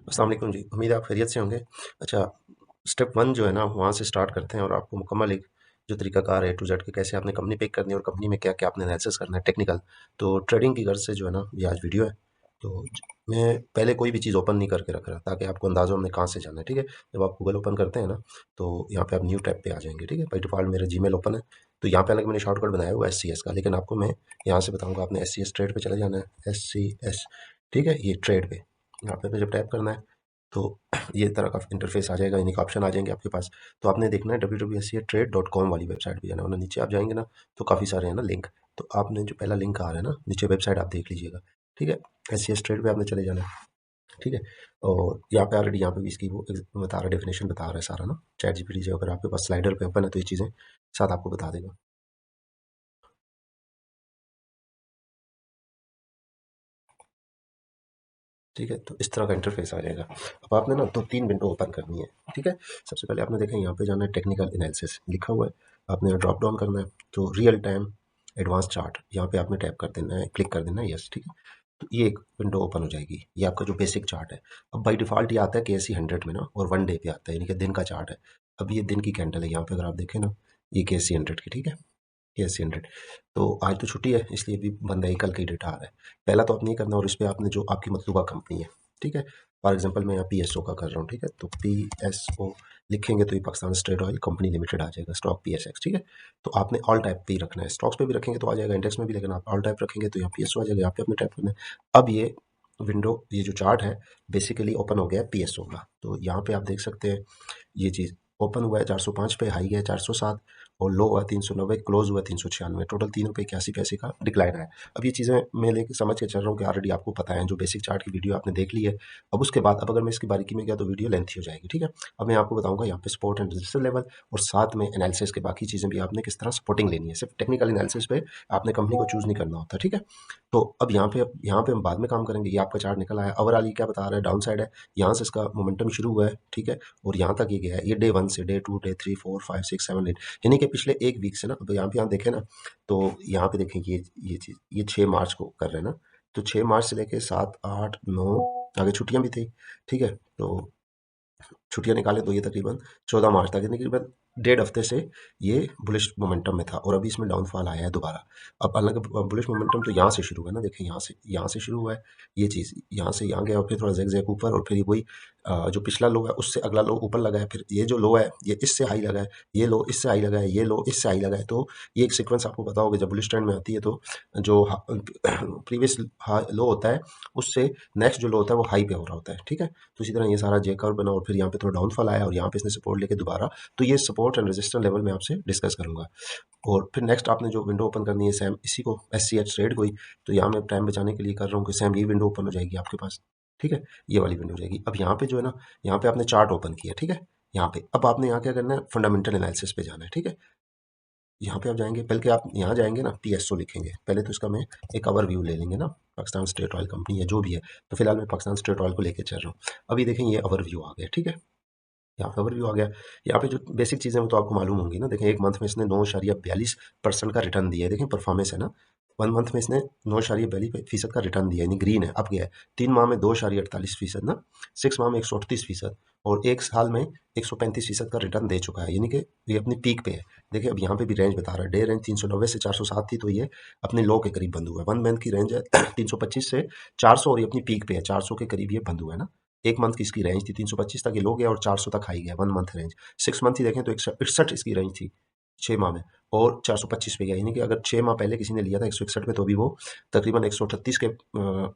अस्सलाम वालेकुम जी, उम्मीद है आप खैरियत से होंगे। अच्छा, स्टेप 1 जो है ना वहाँ से स्टार्ट करते हैं और आपको मुकम्मल एक जो तरीकाकार है ए टू ज़ेड कि कैसे आपने कंपनी पिक करनी है और कंपनी में क्या-क्या आपने एनालिसिस करना है टेक्निकल। तो ट्रेडिंग की गर्ज से जो है ना ये आज वीडियो है। तो मैं पहले कोई भी चीज़ ओपन नहीं करके रख रहा ताकि आपको अंदाज़ा हो हमने कहाँ से जाना है, ठीक है? जब आप गूगल ओपन करते हैं ना तो यहाँ पे आप न्यू टैब पे आ जाएँगे, ठीक है? बाय डिफ़ॉल्ट मेरा जीमेल ओपन है, तो यहाँ पे हालाँकि मैंने शॉर्टकट बनाया हुआ है एससीएस का, लेकिन आपको मैं यहाँ से बताऊँगा आपने एससीएस ट्रेड पे चले जाना है, एससीएस, ठीक है? ये ट्रेड पे, यहाँ पे जब टैप करना है तो ये तरह का इंटरफेस आ जाएगा, यानी कि ऑप्शन आ जाएंगे आपके पास। तो आपने देखना है www.trade.com वाली वेबसाइट पे जाना है, नीचे आप जाएंगे ना तो काफ़ी सारे हैं ना लिंक। तो आपने जो पहला लिंक आ रहा है ना नीचे वेबसाइट आप देख लीजिएगा, ठीक है? एस सी एस ट्रेड पे आपने चले जाना है, ठीक है? और यहाँ पे ऑलरेडी यहाँ पे भी इसकी वो बता रहा है, डेफिनेशन बता रहा है सारा ना। चैट जीपीटी जो अगर आपके पास स्लाइडर पे ओपन है तो ये चीज़ें साथ आपको बता देगा, ठीक है? तो इस तरह का इंटरफेस आ जाएगा। अब आपने ना तो तीन विंडो ओपन करनी है, ठीक है? सबसे पहले आपने देखें यहाँ पे जाना है, टेक्निकल एनालिसिस लिखा हुआ है, आपने यहाँ ड्रॉप डाउन करना है। तो रियल टाइम एडवांस चार्ट यहाँ पे आपने टैप कर देना है, क्लिक कर देना है, यस, ठीक है? तो ये एक विंडो ओपन हो जाएगी, ये आपका जो बेसिक चार्ट है। अब बाई डिफ़ॉल्ट ये आता है KSE 100 में ना, और 1 डे पे आता है, यानी कि दिन का चार्ट है। अब ये दिन की कैंडल है, यहाँ पे अगर आप देखें ना, ये KSE 100 की, ठीक है? KSE 100। तो आज तो छुट्टी है इसलिए भी बंद है, कल का ही डेटा आ रहा है। पहला तो आपने ये करना, और इस पे आपने जो आपकी मतलूबा कंपनी है, ठीक है? फॉर एग्जांपल मैं यहाँ PSO का कर रहा हूँ, ठीक है? तो PSO लिखेंगे तो ये Pakistan state oil company limited आ जाएगा, स्टॉक PSX, ठीक है? तो आपने ऑल टाइप पे ही रखना है, स्टॉक्स पे भी रखेंगे तो आ जाएगा, इंडेक्स में भी, लेकिन आप ऑल टाइप रखेंगे तो यहाँ PSO आ जाएगा, यहाँ पे आपने टाइप करना है। अब ये विंडो, ये जो चार्ट है बेसिकली ओपन हो गया है PSO का। तो यहाँ पे आप देख सकते हैं ये चीज़ ओपन हुआ है 405 पे, हाई है 407 और लो हुआ 390, क्लोज हुआ 396, टोटल 3 रुपये 81 पैसे का डिक्लाइन है। अब ये चीज़ें मैं लेके समझ के चल रहा हूँ कि ऑलरेडी आपको पता है, जो बेसिक चार्ट की वीडियो आपने देख ली है। अब उसके बाद अब अगर मैं इसकी बारीकी में गया तो वीडियो लेंथी हो जाएगी, ठीक है? अब मैं आपको बताऊंगा यहाँ पे सपोर्ट एंड रेजिस्टेंस लेवल, और साथ में एनालिसिस के बाकी चीज़ें भी आपने किस तरह सपोर्टिंग लेनी है। सिर्फ टेक्निकल एनालिसिस पे आपने कंपनी को चूज नहीं करना होता, ठीक है? तो अब यहाँ पे हम बाद में काम करेंगे। ये आपका चार्ट निकल आया, ओवरऑल ये क्या बता रहा है, डाउन साइड है, यहाँ से इसका मोमेंटम शुरू हुआ है, ठीक है? और यहाँ तक ये गया है, ये डे 1 से डे 2 डे 3 4 5 6 7 8, यानी कि पिछले एक वीक से ना। अब यहाँ पे आप देखें ना, तो यहाँ पे देखें ये चीज़ ये 6 मार्च को कर रहे हैं ना, तो 6 मार्च से लेके 7 8 9, आगे छुट्टियां भी थी, ठीक है? तो छुट्टियां निकालें तो ये तकरीबन 14 मार्च तक, यानी तकरीबन 1.5 हफ्ते से ये बुलिश मोमेंटम में था, और अभी इसमें डाउनफॉल आया है दोबारा। अब हालांकि बुलिश मोमेंटम तो यहाँ से शुरू हुआ है ना, देखिए यहाँ से शुरू हुआ है, ये चीज़ यहाँ से यहाँ गया और फिर थोड़ा जैक जैक ऊपर, और फिर ये वही जो पिछला लो है उससे अगला लो ऊपर लगा है, फिर ये जो लो है ये इससे हाई लगा है, ये लो इससे हाई लगा है, ये लो इससे हाई लगा है। तो ये एक सीक्वेंस आपको पता होगा, जब बुलिश ट्रेंड में आती है तो जो प्रीवियस लो होता है उससे नेक्स्ट जो लो होता है वो हाई पे हो रहा होता है, ठीक है? तो इसी तरह ये सारा जे कर्व बना, और फिर यहाँ पे थोड़ा डाउनफॉल आया, और यहाँ पे इसने सपोर्ट लेके दोबारा। तो ये सपोर्ट एंड रेजिस्टेंस लेवल मैं आपसे डिस्कस करूंगा। और फिर नेक्स्ट आपने जो विंडो ओपन करनी है सेम इसी को, SCH ट्रेड को ही। तो यहाँ मैं टाइम बचाने के लिए कर रहा हूँ कि सेम ये विंडो ओपन हो जाएगी आपके पास, ठीक है? ये वाली विंडो हो जाएगी। अब यहाँ पे जो है ना, यहाँ पे आपने चार्ट ओपन किया, ठीक है? यहाँ पे अब आपने यहाँ क्या करना है, फंडामेंटल एनालिसिस पे जाना है, ठीक है? यहाँ पे आप जाएंगे, बल्कि आप यहाँ जाएंगे ना, PSO लिखेंगे पहले, तो इसका मैं एक ओवरव्यू ले लेंगे ना, पाकिस्तान स्टेट ऑयल कंपनी है जो भी है। तो फिलहाल मैं पाकिस्तान स्टेट ऑयल को लेके चल रहा हूँ। अभी देखें ये ओवरव्यू आ गया, ठीक है? यहाँ पे ओवरव्यू आ गया। यहाँ पे जो बेसिक चीज़ें वो तो आपको मालूम होंगी ना। देखें एक मंथ में इसने 9.42% का रिटर्न दिया है, देखें परफॉर्मेंस है ना। 1 मंथ में इसने 9.42% का रिटर्न दिया है, यानी ग्रीन है, अब गया है। 3 माह में 2.48% ना, 6 माह में 138%, और एक साल में 135% का रिटर्न दे चुका है, यानी कि ये अपनी पीक पे है। देखिए अब यहाँ पे भी रेंज बता रहा है, डे रेंज 390 से 407 थी, तो ये अपने लो के करीब बंद हुआ है। 1 मंथ की रेंज है 325 से 400, और ये अपनी पीक पे है, 400 के करीब ये बंद हुआ है ना। 1 मंथ की इसकी रेंज थी, 325 तक ये लो गया और 400 तक हाई गया, 1 मंथ रेंज। 6 मंथ ही देखें तो 61 इसकी रेंज थी 6 माह में, और 425 पे गया, यानी कि अगर 6 माह पहले किसी ने लिया था 161 पे, तो अभी वो तकरीबन 138 के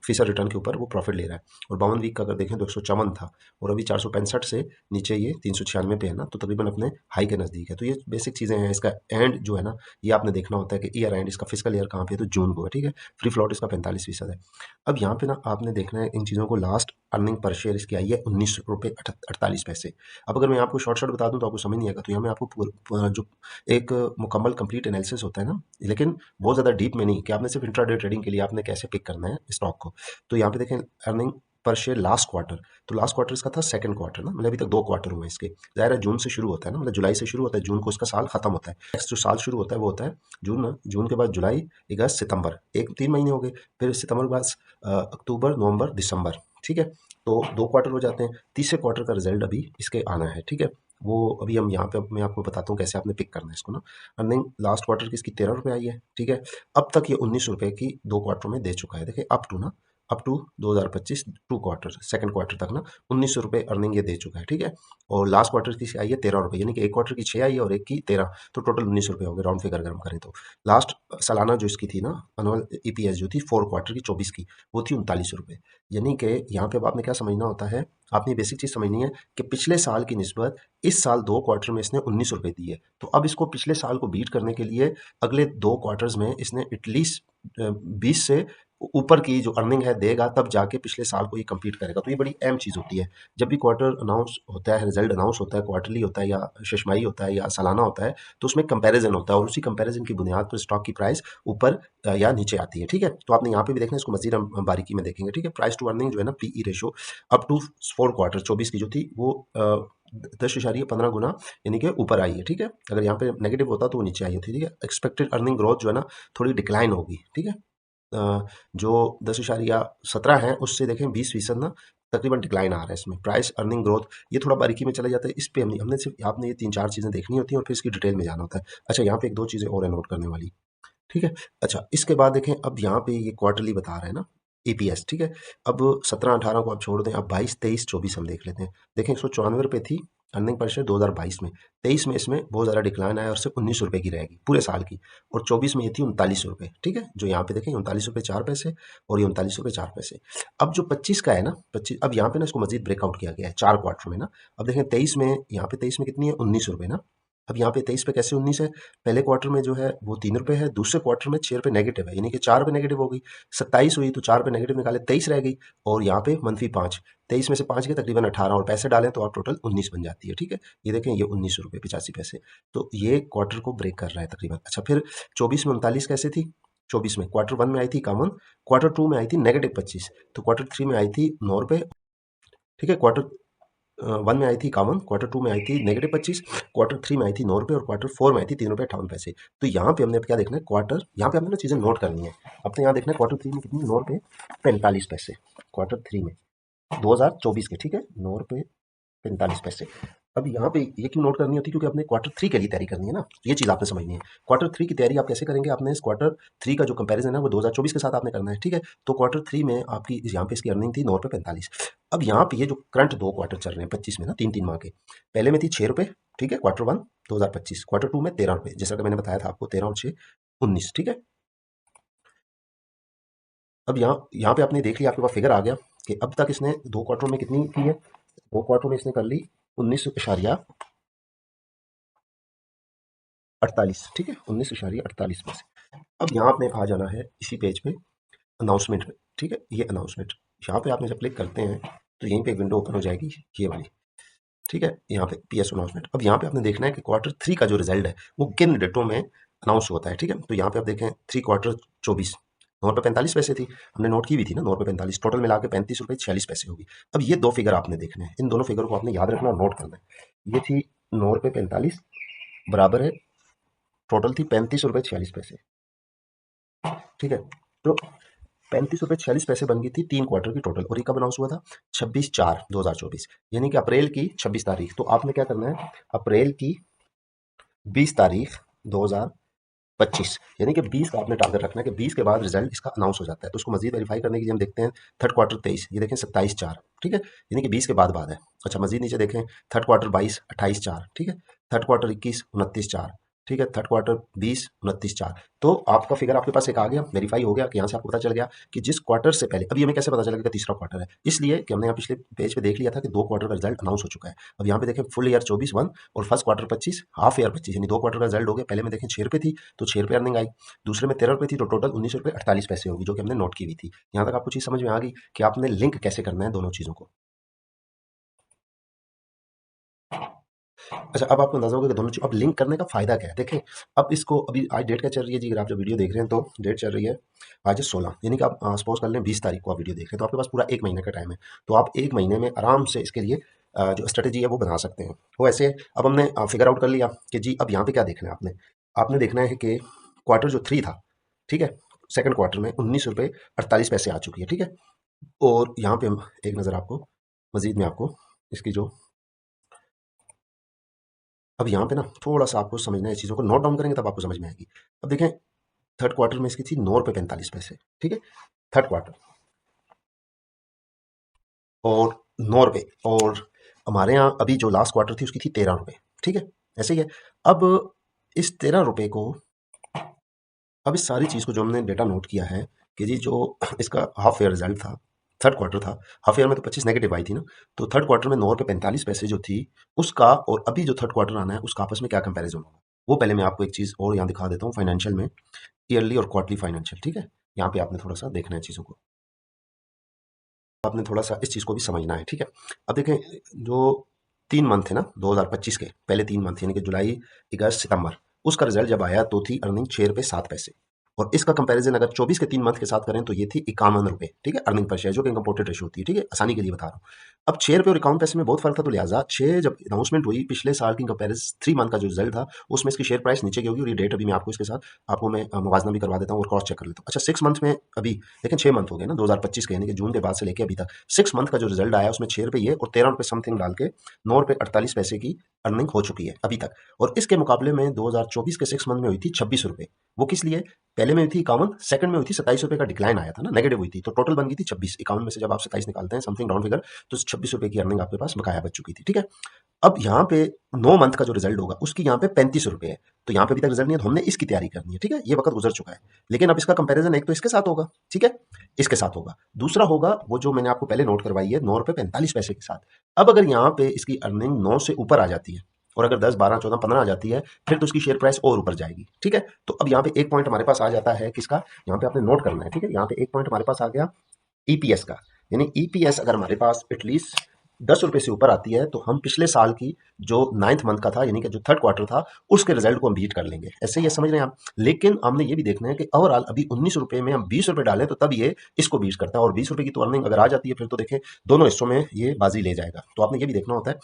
फीसद रिटर्न के ऊपर वो प्रॉफिट ले रहा है। और 52 वीक का अगर देखें तो 154 था, और अभी 465 से नीचे ये 396 पे है ना, तो तकरीबन अपने हाई के नज़दीक है। तो ये बेसिक चीज़ें हैं। इसका एंड जो है ना, ये आपने देखना होता है कि ईयर एंड, इसका फिजिकल ईयर कहाँ पे है, तो जून को है, ठीक है? फ्री फ्लॉट इसका 45% है। अब यहाँ पे ना आपने देखना है इन चीज़ों को, लास्ट अर्निंग पर शेयर इसकी आई है 19 रुपये 48 पैसे। अब अगर मैं आपको शॉर्ट शॉर्ट बता दूं तो आपको समझ नहीं आएगा, तो यहाँ मैं आपको जो एक मुकम्मल कंप्लीट एनालिसिस होता है ना, लेकिन बहुत ज़्यादा डीप में नहीं, कि आपने सिर्फ इंट्राडे ट्रेडिंग के लिए आपने कैसे पिक करना है स्टॉक को। तो यहाँ पे देखें earning per share last quarter, तो लास्ट क्वार्टर इसका था सेकंड क्वार्टर ना, मतलब अभी तक 2 क्वार्टर हुए इसके। ज़ाहिर है जून से शुरू होता है ना, मतलब जुलाई से शुरू होता है, जून को इसका साल खत्म होता है। नेक्स्ट जो साल शुरू होता है वो होता है जून ना, जून के बाद जुलाई, अगस्त, सितंबर, एक 3 महीने हो गए। फिर सितंबर के बाद अक्टूबर, नवंबर, दिसंबर, ठीक है। तो 2 क्वार्टर हो जाते हैं, तीसरे क्वार्टर का रिजल्ट अभी इसके आना है, ठीक है। वो अभी हम यहाँ पे मैं आपको बताता हूँ कैसे आपने पिक करना है इसको ना। अर्निंग लास्ट क्वार्टर की इसकी 13 रुपये आई है, ठीक है। अब तक ये 19 रुपये की 2 क्वार्टर में दे चुका है। देखिए up to 2025 two quarter second quarter तक ना 1900 रुपये अर्निंग ये दे चुका है, ठीक है। और लास्ट क्वार्टर की आई है 13 रुपये, यानी कि एक क्वार्टर की 6 आई है और एक की 13, तो टोटल 19 रुपये हो गए राउंड फिगर अगर हम करें तो। लास्ट सालाना जो इसकी थी ना एनुअल ईपीएस जो थी 4 क्वार्टर की 24 की, वो थी 39 रुपये। यानी कि यहाँ पे अब आपने क्या समझना होता है, आपने बेसिक चीज़ समझनी है कि पिछले साल की निस्बत इस साल 2 क्वार्टर में इसने 19 रुपये दिए, तो अब इसको पिछले साल को बीट करने के लिए अगले 2 क्वार्टर्स में इसने एटलीस्ट 20 से ऊपर की जो अर्निंग है देगा, तब जाके पिछले साल को ये कंप्लीट करेगा। तो ये बड़ी अहम चीज़ होती है। जब भी क्वार्टर अनाउंस होता है, रिजल्ट अनाउंस होता है, क्वार्टरली होता है या शशमाही होता है या सालाना होता है, तो उसमें कंपैरिजन होता है और उसी कंपैरिजन की बुनियाद पर स्टॉक की प्राइस ऊपर या नीचे आती है, ठीक है। तो आपने यहाँ पे भी देखना है, इसको मजीद हम बारीकी में देखेंगे, ठीक है। प्राइस टू अर्निंग जो है ना, PE ratio up to 4 quarter 24 की जो थी वो 10.15 गुना यानी कि ऊपर आई है, ठीक है। अगर यहाँ पे नेगेटिव होता तो वो नीचे आई होती, ठीक है। एक्सपेक्टेड अर्निंग ग्रोथ जो है ना थोड़ी डिक्लाइन होगी, ठीक है। जो 10.17 है उससे देखें 20% ना तकरीबन डिक्लाइन आ रहा है इसमें। प्राइस अर्निंग ग्रोथ ये थोड़ा बारीकी में चला जाता है, इस पे हमने सिर्फ आपने ये 3-4 चीज़ें देखनी होती हैं और फिर इसकी डिटेल में जाना होता है। अच्छा, यहाँ पे एक दो चीज़ें और है नोट करने वाली, ठीक है। अच्छा, इसके बाद देखें अब यहाँ पे ये क्वार्टरली बता रहे हैं ना ईपीएस, ठीक है। अब 17-18 को आप छोड़ दें, अब 22, 23, 24 हम देख लेते हैं। देखें 194 रुपये थी अर्निंग पर शेयर 2022 में, 23 में इसमें बहुत ज़्यादा डिक्लाइन आया और सिर्फ 19 रुपये की रहेगी पूरे साल की, और 24 में ये थी 39 रुपये, ठीक है। जो यहाँ पे देखें 39 रुपये 4 पैसे और ये 39 रुपये 4 पैसे। अब जो 25 का है ना 25, अब यहाँ पे ना इसको मजीद ब्रेकआउट किया गया है 4 क्वार्टर में ना। अब देखें 23 में, यहाँ पे 23 में कितनी है 19 रुपये ना। अब यहाँ पे 23 पे कैसे 19 है, पहले क्वार्टर में जो है वो 3 रुपये है, दूसरे क्वार्टर में 6 रुपये नेगेटिव है, यानी कि 4 रुपये नेगेटिव हो गई। 27 हुई तो 4 रुपये नेगेटिव निकाले 23 रह गई, और यहाँ पे मंथली 5, 23 में से 5 गए तकरीबन 18, और पैसे डालें तो आप टोटल 19 बन जाती है, ठीक है। ये देखें ये 19 रुपये 85 पैसे, तो ये क्वार्टर को ब्रेक कर रहा है तकरीबन। अच्छा, फिर 24 में 39 कैसे थी, 24 में क्वार्टर 1 में आई थी इक्यावन, क्वार्टर 2 में आई थी नेगेटिव 25, तो क्वार्टर 3 में आई थी 9 रुपये, ठीक है। क्वार्टर 1 में आई थी इक्यावन, क्वार्टर 2 में आई थी नेगेटिव 25, क्वार्टर 3 में आई थी 9 रुपये, और क्वार्टर 4 में आई थी 3 रुपये 58 पैसे। तो यहाँ पे हमने क्या देखना है, क्वार्टर यहाँ पे हमने ना चीज़ें नोट करनी है। अपने यहाँ देखना है क्वार्टर 3 में कितनी, 9 रुपये 45 पैसे क्वार्टर 3 में 2024 के, ठीक है, 9 रुपये 45 पैसे। अब यहाँ पे ये क्यों नोट करनी होती है, क्योंकि आपने क्वार्टर 3 के लिए तैयारी करनी है ना, ये चीज़ आपने समझनी है। क्वार्टर 3 की तैयारी आप कैसे करेंगे, आपने इस क्वार्टर 3 का जो कंपैरिजन है वो 2024 के साथ आपने करना है, ठीक है। तो क्वार्टर 3 में आपकी यहाँ पे इसकी अर्निंग थी 9 रुपये 45। अब यहाँ पे ये जो करंट 2 क्वार्टर चल रहे हैं 25 में ना, 3-3 माह के, पहले में थी 6 रुपये, ठीक है, क्वार्टर 1 2025, क्वार्टर 2 में 13 रुपये, जैसा कि मैंने बताया था आपको, 13 और 6 19, ठीक है। अब यहाँ पे आपने देख लिया, आपके पास फिगर आ गया कि अब तक इसने 2 क्वार्टरों में कितनी की है, 2 क्वार्टरों में इसने कर ली 19.48, ठीक है, 19.48 में से। अब यहाँ आपने आ जाना है इसी पेज पे अनाउंसमेंट में, ठीक है। ये अनाउंसमेंट यहाँ पे आपने जब क्लिक करते हैं तो यहीं पे एक विंडो ओपन हो जाएगी ये वाली, ठीक है। यहाँ पे पीएस अनाउंसमेंट। अब यहाँ पे आपने देखना है कि क्वार्टर 3 का जो रिजल्ट है वो किन डेटों में अनाउंस होता है, ठीक है। तो यहाँ पे आप देखें 3 क्वार्टर 24, 9 रुपये 45 पैसे थी, हमने नोट की भी थी ना 9 रुपये 45, टोटल मिला के 35 रुपये 46 पैसे होगी। अब ये दो फिगर आपने देखने हैं, इन दोनों फिगर को आपने याद रखना और नोट करना है। ये थी 9 रुपये 45 बराबर है, टोटल थी 35 रुपये 46 पैसे, ठीक है। तो 35 रुपये 46 पैसे बन गई थी 3 क्वार्टर की टोटल, और ये कब अनाउंस हुआ था 26/4/2024, यानी कि अप्रैल की 26 तारीख। तो आपने क्या करना है, अप्रैल की 20 तारीख 2025, यानी कि 20 का आपने टारगेट रखना है कि 20 के बाद रिजल्ट इसका अनाउंस हो जाता है। तो उसको मजीद वेरीफाई करने के लिए हम देखते हैं थर्ड क्वार्टर 23, ये देखें 27/4, ठीक है, यानी कि 20 के बाद है। अच्छा, मजीद नीचे देखें थर्ड क्वार्टर 22 28/4, ठीक है, थर्ड क्वार्टर 21 29/4, ठीक है, थर्ड क्वार्टर 20 29/4। तो आपका फिगर आपके पास एक आ गया, वेरीफाई हो गया कि यहाँ से आपको पता चल गया कि जिस क्वार्टर से पहले, अभी हमें कैसे पता चलेगा कि तीसरा क्वार्टर है, इसलिए कि हमने यहाँ पिछले पेज पे देख लिया था कि 2 क्वार्टर का रिजल्ट अनाउंस हो चुका है। अब यहाँ पे देखें फुल ईयर 24 और फर्स्ट क्वार्टर 25, हाफ ईयर 25, यानी 2 क्वार्टर का रिजल्ट हो गया। पहले में देखें 6 रुपये थी तो 6 रुपये अर्निंग आई, दूसरे में 13 रुपये थी तो टोटल 19 रुपये 48 पैसे होगी, जो कि हमने नोट की हुई थी। यहाँ तक आपको चीज़ समझ में आ गई कि आपने लिंक कैसे करना है दोनों चीज़ों को। अच्छा, अब आपको अंदाजा होगा कि दोनों चीज अब लिंक करने का फायदा क्या है। देखें अब इसको, अभी आज डेट क्या चल रही है जी, अगर आप जब वीडियो देख रहे हैं तो डेट चल रही है आज 16, यानी कि आप सपोज कर लें 20 तारीख को आप वीडियो देख रहे हैं, तो आपके पास पूरा 1 महीने का टाइम है। तो आप 1 महीने में आराम से इसके लिए जो स्ट्रेटेजी है वो बना सकते हैं। वो ऐसे अब हमने फिगर आउट कर लिया कि जी अब यहाँ पे क्या देखना है, आपने आपने देखना है कि क्वार्टर जो 3 था, ठीक है, सेकंड क्वार्टर में 19 रुपये 48 पैसे आ चुकी है, ठीक है। और यहाँ पे हम एक नज़र आपको मज़ीद में आपको इसकी जो अब यहाँ पे ना थोड़ा सा आपको समझना है, चीज़ों को नोट डाउन करेंगे तब आपको समझ में आएगी। अब देखें, थर्ड क्वार्टर में इसकी थी 9 रुपये 45 पैसे, ठीक है, थर्ड क्वार्टर, और 9 रुपये, और हमारे यहाँ अभी जो लास्ट क्वार्टर थी उसकी थी 13 रुपये, ठीक है, ऐसे ही है। अब इस 13 रुपये को, अब इस सारी चीज़ को जो हमने डेटा नोट किया है कि जी जो इसका हाफ ईयर रिजल्ट था, थर्ड क्वार्टर था, हाफ ईयर में तो 25 नेगेटिव आई थी ना, तो थर्ड क्वार्टर में 9 रुपये 45 पैसे जो थी उसका, और अभी जो थर्ड क्वार्टर आना है उसका आपस में क्या कंपैरिजन होगा, वो पहले मैं आपको एक चीज़ और यहाँ दिखा देता हूँ फाइनेंशियल में, ईयरली और क्वार्टरली फाइनेंशियल, ठीक है। यहाँ पे आपने थोड़ा सा देखना है चीज़ों को, आपने थोड़ा सा इस चीज़ को भी समझना है, ठीक है। अब देखें, जो 3 मंथ है ना 2025 के, पहले 3 मंथ यानी कि जुलाई, अगस्त, सितंबर, उसका रिजल्ट जब आया तो थी अर्निंग 6 रुपये 7 पैसे, और इसका कंपैरिजन अगर 24 के 3 मंथ के साथ करें तो ये थी 51 रुपये, ठीक है, अर्निंग पर शेयर, जो कि कंपोर्टेड रेशो होती है, ठीक है, आसानी के लिए बता रहा हूँ। अब 6 रुपये और 51 पैसे में बहुत फर्क था, तो लिहाजा 6 जब अनाउंसमेंट हुई पिछले साल की कंपेरिजन 3 मंथ का जो रिजल्ट था उसमें इसकी शेयर प्राइस नीचे की होगी, और ये डेट अभी मैं आपको इसके साथ आपको मैं मुवाजना भी करवा देता हूँ और क्रॉस चेक कर लेता हूँ। अच्छा, 6 मंथ में अभी देखें, 6 मंथ हो गए ना 2025 के, यानी कि जून के बाद से लेके अभी तक 6 मंथ का जो रिजल्ट आया उसमें 6 रुपये ये और 13 रुपये समथिंग डाल के 9 रुपये 48 पैसे की अर्निंग हो चुकी है अभी तक। और इसके मुकाबले में 2024 के 6 मंथ में हुई थी 26 रुपये। वो किस लिए? पहले में हुई थी 51, सेकंड में हुई थी 27 रुपये का डिक्लाइन आया था ना, नेगेटिव हुई थी, तो टोटल बन गई थी 26, 51 में से जब आप 27 निकालते हैं समथिंग राउंड फिगर, तो 26 रुपये की अर्निंग आपके पास बकाया बच चुकी थी, ठीक है। अब यहाँ पे 9 मंथ का जो रिजल्ट होगा उसकी यहाँ पे 35 रुपये है, तो यहाँ पे अभी तक रिजल्ट नहीं है, तो हमने इसकी तैयारी करनी है, ठीक है, ये वक्त गुजर चुका है। लेकिन अब इसका कंपैरिजन एक तो इसके साथ होगा, ठीक है, इसके साथ होगा, दूसरा होगा वो जो मैंने आपको पहले नोट करवाई है 9 रुपये 45 पैसे के साथ। अब अगर यहाँ पे इसकी अर्निंग 9 से ऊपर आ जाती है, और अगर 10 12 14 15 आ जाती है, फिर तो उसकी शेयर प्राइस और ऊपर जाएगी, ठीक है। तो अब यहाँ पे एक पॉइंट हमारे पास आ जाता है किसका, यहाँ पे आपने नोट करना है, ठीक है, यहाँ पे एक पॉइंट हमारे पास आ गया ईपीएस का, यानी ईपीएस अगर हमारे पास एटलीस्ट 10 रुपये से ऊपर आती है तो हम पिछले साल की जो 9th मंथ का था, यानी कि जो थर्ड क्वार्टर था, उसके रिजल्ट को हम बीट कर लेंगे, ऐसे ये समझ रहे हैं आप। लेकिन हमने ये भी देखना है कि ओवरऑल अभी 19 रुपये में हम 20 रुपये डालें तो तब ये इसको बीट करता है, और 20 रुपये की तो अर्निंग अगर आ जाती है फिर तो देखें दोनों हिस्सों में ये बाजी ले जाएगा। तो आपने ये भी देखना होता है,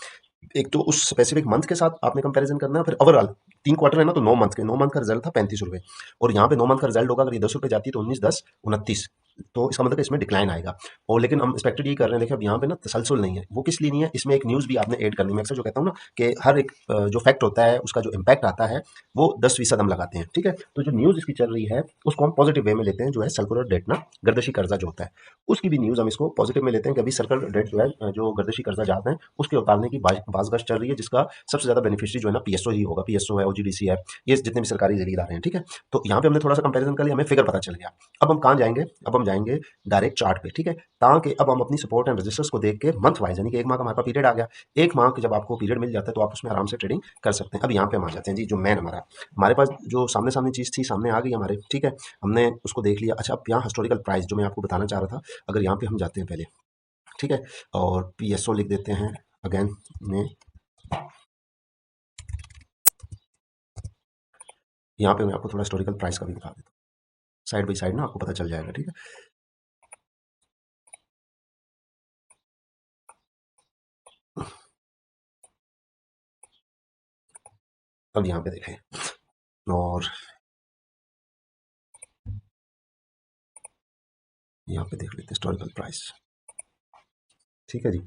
एक तो उस स्पेसिफिक मंथ के साथ आपने कंपैरिजन करना है, फिर ओवरऑल 3 क्वार्टर है ना, तो 9 मंथ का रिजल्ट था 35 रुपये, और यहाँ पे 9 मंथ का रिजल्ट होगा, अगर ये 10 रुपये जाती है तो 19 10 29, तो इसका मतलब है इसमें डिक्लाइन आएगा। और लेकिन हम एक्सपेक्टेड ये कर रहे हैं, देखिए अब यहाँ पे ना तसलसल नहीं है, वो किस लिए नहीं है, इसमें एक न्यूज़ भी आपने ऐड करनी है। मैं अक्सर जो कहता हूँ ना कि हर एक जो फैक्ट होता है उसका जो इम्पैक्ट आता है वो 10% हम लगाते हैं, ठीक है। तो जो न्यूज़ इसकी चल रही है उसको हम पॉजिटिव वे में लेते हैं, जो है सर्कुलर डेट ना, गर्दशी कर्जा जो होता है उसकी भी न्यूज़ हम इसको पॉजिटिव में लेते हैं कि अभी सर्कुलर डेट जो है, जो गर्दशी कर्जा जाते हैं उसके उतारने की बाजगश चल रही है, जिसका सबसे ज़्यादा बेनिफिशियरी जो है ना पीएसओ ही होगा, पीएसओ है, ओजीडीसी है, ये जितने भी सरकारी जरिए इदारे हैं, ठीक है। तो यहाँ पे हमने थोड़ा सा कंपैरिजन कर लिया, हमें फिगर पता चल गया। अब हम कहाँ जाएंगे, अब हम जाएंगे डायरेक्ट चार्ट पे, ठीक है, ताकि अब हम अपनी सपोर्ट एंड रेजिस्टेंस को देख के मंथ वाइज, यानी कि एक माह का हमारे पास पीरियड आ गया, एक माह के जब आपको पीरियड मिल जाता है तो आप उसमें आराम से ट्रेडिंग कर सकते हैं। अब यहाँ पे हम आ जाते हैं जी, जो मैन हमारे पास जो सामने सामने चीज़ थी सामने आ गई हमारे, ठीक है, हमने उसको देख लिया। अच्छा, अब यहाँ हिस्टोरिकल प्राइस जो मैं आपको बताना चाह रहा था, अगर यहाँ पे हम जाते हैं पहले, ठीक है, और पीएसओ लिख देते हैं अगेन में, यहाँ पे मैं आपको थोड़ा हिस्टोरिकल प्राइस का भी बता देता हूँ, साइड बाई साइड ना आपको पता चल जाएगा, ठीक है। अब यहाँ पे देखें, और यहाँ पे देख लेते हैं हिस्टोरिकल प्राइस, ठीक है जी।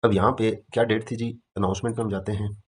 अब यहाँ पे क्या डेट थी जी, अनाउंसमेंट में हम जाते हैं